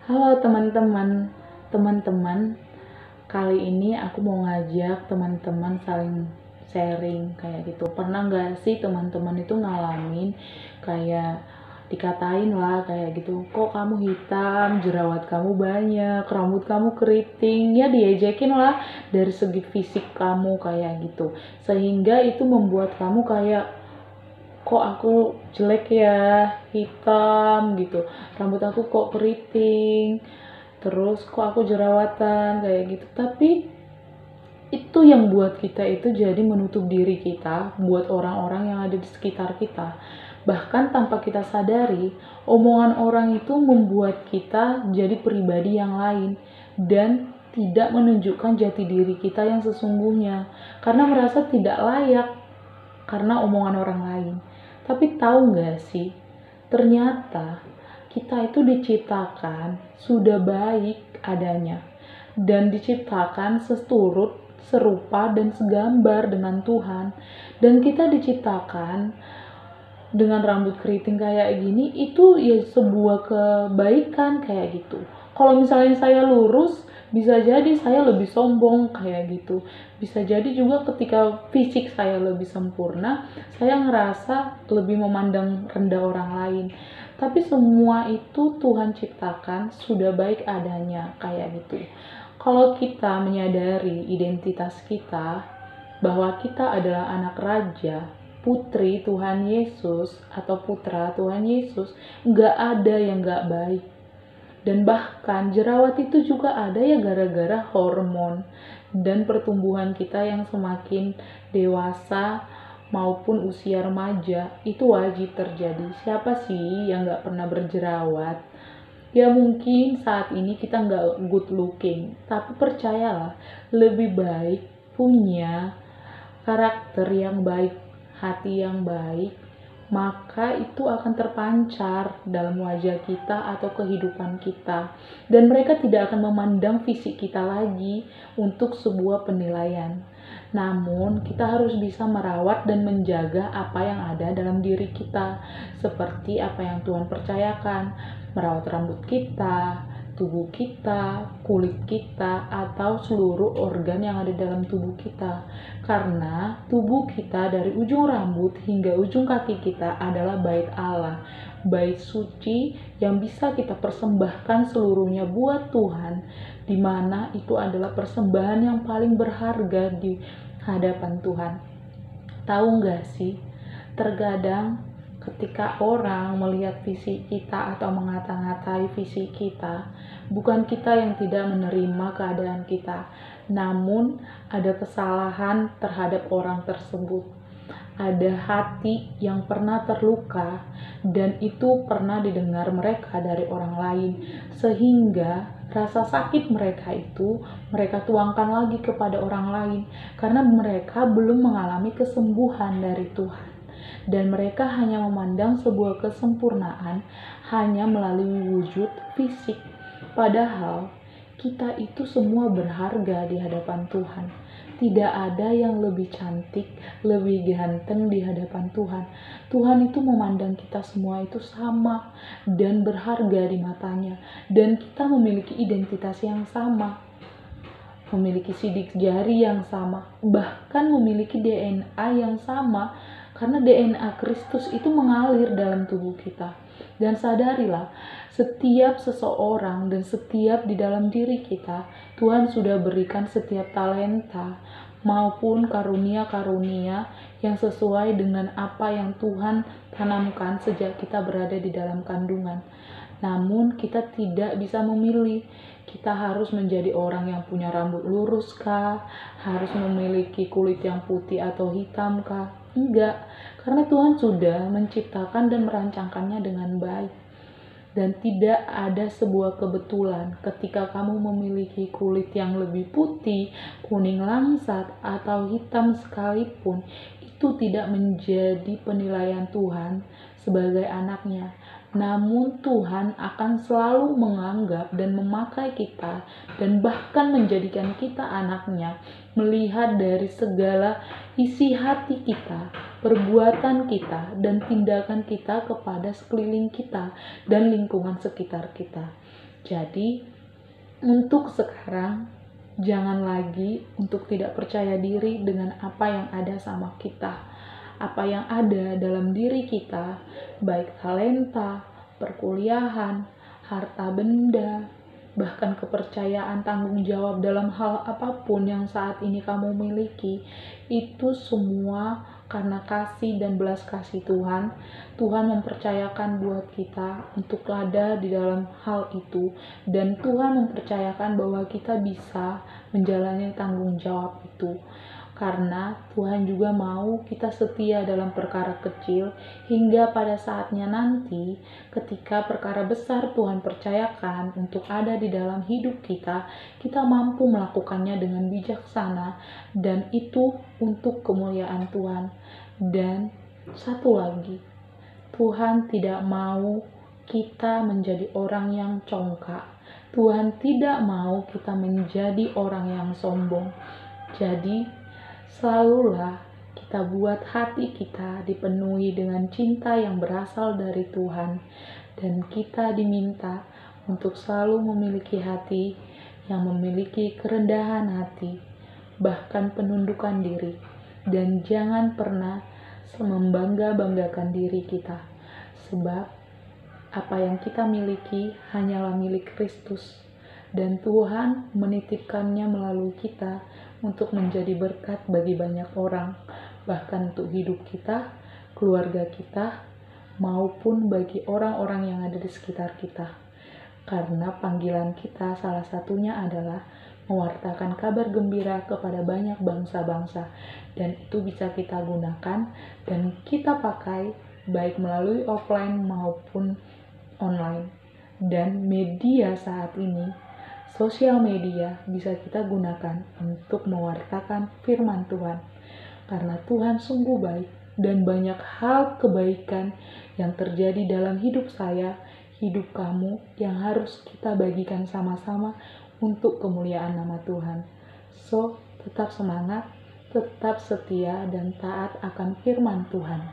Halo teman-teman, kali ini aku mau ngajak teman-teman saling sharing kayak gitu. Pernah nggak sih teman-teman itu ngalamin kayak dikatain lah kayak gitu, kok kamu hitam, jerawat kamu banyak, rambut kamu keriting, ya diejekin lah dari segi fisik kamu kayak gitu. Sehingga itu membuat kamu kayak, kok aku jelek ya, hitam gitu, rambut aku kok keriting, terus kok aku jerawatan kayak gitu. Tapi itu yang buat kita itu jadi menutup diri kita buat orang-orang yang ada di sekitar kita. Bahkan tanpa kita sadari, omongan orang itu membuat kita jadi pribadi yang lain dan tidak menunjukkan jati diri kita yang sesungguhnya karena merasa tidak layak karena omongan orang lain. Tapi tahu nggak sih, ternyata kita itu diciptakan sudah baik adanya dan diciptakan seturut, serupa, dan segambar dengan Tuhan. Dan kita diciptakan dengan rambut keriting kayak gini, itu ya sebuah kebaikan kayak gitu. Kalau misalnya saya lurus, bisa jadi saya lebih sombong kayak gitu. Bisa jadi juga ketika fisik saya lebih sempurna, saya ngerasa lebih memandang rendah orang lain. Tapi semua itu Tuhan ciptakan sudah baik adanya kayak gitu. Kalau kita menyadari identitas kita, bahwa kita adalah anak raja, putri Tuhan Yesus atau putra Tuhan Yesus, nggak ada yang nggak baik. Dan bahkan jerawat itu juga ada ya gara-gara hormon dan pertumbuhan kita yang semakin dewasa maupun usia remaja, itu wajib terjadi. Siapa sih yang nggak pernah berjerawat? Ya mungkin saat ini kita nggak good looking, tapi percayalah, lebih baik punya karakter yang baik, hati yang baik, maka itu akan terpancar dalam wajah kita atau kehidupan kita. Dan mereka tidak akan memandang fisik kita lagi untuk sebuah penilaian. Namun, kita harus bisa merawat dan menjaga apa yang ada dalam diri kita, seperti apa yang Tuhan percayakan, merawat rambut kita, tubuh kita, kulit kita, atau seluruh organ yang ada dalam tubuh kita. Karena tubuh kita dari ujung rambut hingga ujung kaki kita adalah bait Allah, bait suci yang bisa kita persembahkan seluruhnya buat Tuhan, di mana itu adalah persembahan yang paling berharga di hadapan Tuhan. Tahu nggak sih, terkadang ketika orang melihat fisik kita atau mengata-ngatai fisik kita, bukan kita yang tidak menerima keadaan kita, namun ada kesalahan terhadap orang tersebut. Ada hati yang pernah terluka dan itu pernah didengar mereka dari orang lain, sehingga rasa sakit mereka itu mereka tuangkan lagi kepada orang lain karena mereka belum mengalami kesembuhan dari Tuhan. Dan mereka hanya memandang sebuah kesempurnaan hanya melalui wujud fisik. Padahal kita itu semua berharga di hadapan Tuhan. Tidak ada yang lebih cantik, lebih ganteng di hadapan Tuhan. Tuhan itu memandang kita semua itu sama dan berharga di matanya. Dan kita memiliki identitas yang sama, memiliki sidik jari yang sama, bahkan memiliki DNA yang sama, karena DNA Kristus itu mengalir dalam tubuh kita. Dan sadarilah, setiap seseorang dan setiap di dalam diri kita, Tuhan sudah berikan setiap talenta maupun karunia-karunia yang sesuai dengan apa yang Tuhan tanamkan sejak kita berada di dalam kandungan. Namun kita tidak bisa memilih. Kita harus menjadi orang yang punya rambut lurus kah? Harus memiliki kulit yang putih atau hitam kah? Enggak, karena Tuhan sudah menciptakan dan merancangkannya dengan baik. Dan tidak ada sebuah kebetulan ketika kamu memiliki kulit yang lebih putih, kuning langsat, atau hitam sekalipun, itu tidak menjadi penilaian Tuhan sebagai anaknya. Namun Tuhan akan selalu menganggap dan memakai kita dan bahkan menjadikan kita anaknya, melihat dari segala isi hati kita, perbuatan kita, dan tindakan kita kepada sekeliling kita dan lingkungan sekitar kita. Jadi, untuk sekarang, jangan lagi untuk tidak percaya diri dengan apa yang ada sama kita. Apa yang ada dalam diri kita, baik talenta, perkuliahan, harta benda, bahkan kepercayaan tanggung jawab dalam hal apapun yang saat ini kamu miliki, itu semua karena kasih dan belas kasih Tuhan. Tuhan mempercayakan buat kita untuk ada di dalam hal itu, dan Tuhan mempercayakan bahwa kita bisa menjalani tanggung jawab itu. Karena Tuhan juga mau kita setia dalam perkara kecil, hingga pada saatnya nanti ketika perkara besar Tuhan percayakan untuk ada di dalam hidup kita, kita mampu melakukannya dengan bijaksana, dan itu untuk kemuliaan Tuhan. Dan satu lagi, Tuhan tidak mau kita menjadi orang yang congkak. Tuhan tidak mau kita menjadi orang yang sombong. Jadi, selalulah kita buat hati kita dipenuhi dengan cinta yang berasal dari Tuhan, dan kita diminta untuk selalu memiliki hati yang memiliki kerendahan hati, bahkan penundukan diri, dan jangan pernah membangga-banggakan diri kita, sebab apa yang kita miliki hanyalah milik Kristus, dan Tuhan menitipkannya melalui kita untuk menjadi berkat bagi banyak orang, bahkan untuk hidup kita, keluarga kita, maupun bagi orang-orang yang ada di sekitar kita. Karena panggilan kita salah satunya adalah mewartakan kabar gembira kepada banyak bangsa-bangsa, dan itu bisa kita gunakan dan kita pakai baik melalui offline maupun online. Dan media saat ini, sosial media, bisa kita gunakan untuk mewartakan firman Tuhan, karena Tuhan sungguh baik dan banyak hal kebaikan yang terjadi dalam hidup saya, hidup kamu, yang harus kita bagikan sama-sama untuk kemuliaan nama Tuhan. So, tetap semangat, tetap setia dan taat akan firman Tuhan.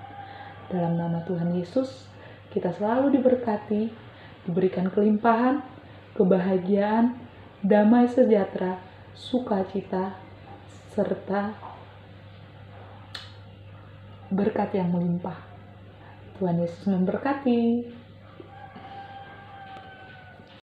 Dalam nama Tuhan Yesus, kita selalu diberkati, diberikan kelimpahan, kebahagiaan, damai sejahtera, sukacita, serta berkat yang melimpah. Tuhan Yesus memberkati.